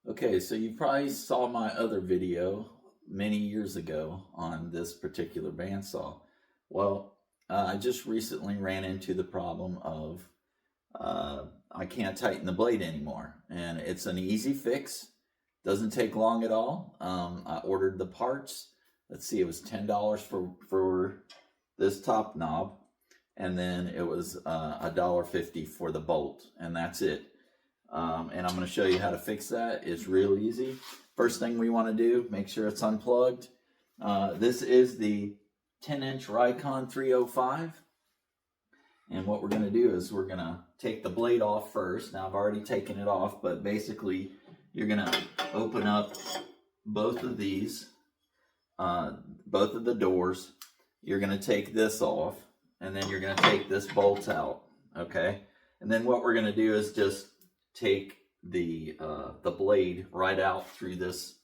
Okay, so you probably saw my other video many years ago on this particular bandsaw. Well, I just recently ran into the problem of I can't tighten the blade anymore, and it's an easy fix. Doesn't take long at all. I ordered the parts. Let's see, it was $10 for this top knob, and then it was $1.50 for the bolt, and that's it. And I'm going to show you how to fix that. It's real easy. First thing we want to do, make sure it's unplugged. This is the 10-inch Rikon 305. And what we're going to do is we're going to take the blade off first. Now I've already taken it off, but basically you're going to open up both of these, both of the doors. You're going to take this off, and then you're going to take this bolt out, okay? And then what we're going to do is just take the blade right out through this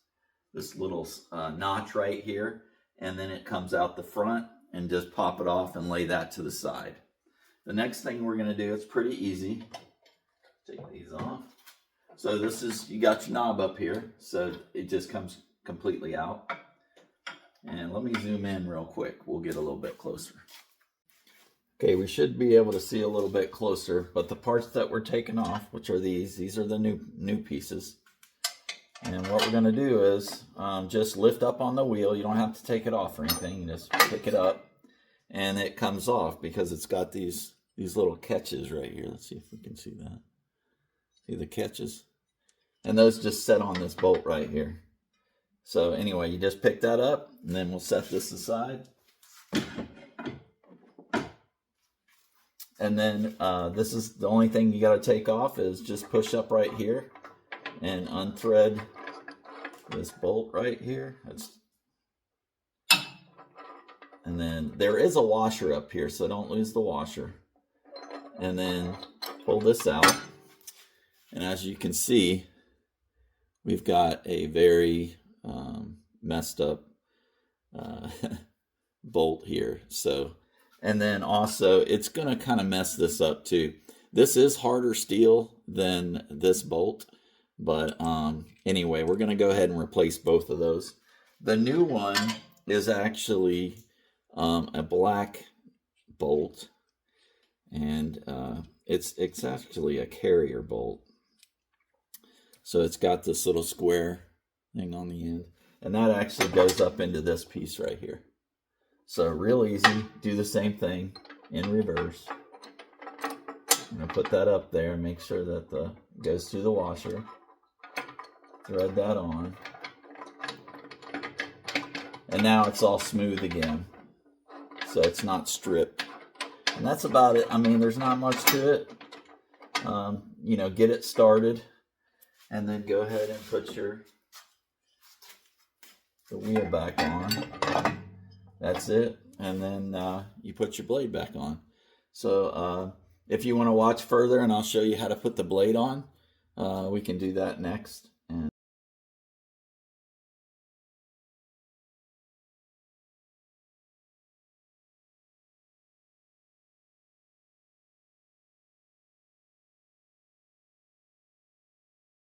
little notch right here, and then it comes out the front, and just pop it off and lay that to the side. The next thing we're going to do, it's pretty easy. Take these off. So this is, you got your knob up here, so it just comes completely out. And let me zoom in real quick. We'll get a little bit closer. Okay, we should be able to see a little bit closer, but the parts that we're taking off, which are these are the new pieces. And what we're going to do is just lift up on the wheel. You don't have to take it off or anything. You just pick it up, and it comes off because it's got these little catches right here. Let's see if we can see that. See the catches? And those just set on this bolt right here. So anyway, you just pick that up, and then we'll set this aside. And then this is the only thing you got to take off is just push up right here and unthread this bolt right here. And then there is a washer up here, so don't lose the washer. And then pull this out. And as you can see, we've got a very messed up bolt here. So, and then also it's going to kind of mess this up too. This is harder steel than this bolt, but anyway, we're going to go ahead and replace both of those. The new one is actually a black bolt, and it's actually a carrier bolt. So it's got this little square thing on the end, and that actually goes up into this piece right here. So real easy. Do the same thing in reverse. I'm going to put that up there and make sure that it goes through the washer. Thread that on. And now it's all smooth again. So it's not stripped. And that's about it. I mean, there's not much to it. You know, get it started. And then go ahead and put the wheel back on. That's it. And then you put your blade back on. So if you want to watch further and I'll show you how to put the blade on, we can do that next.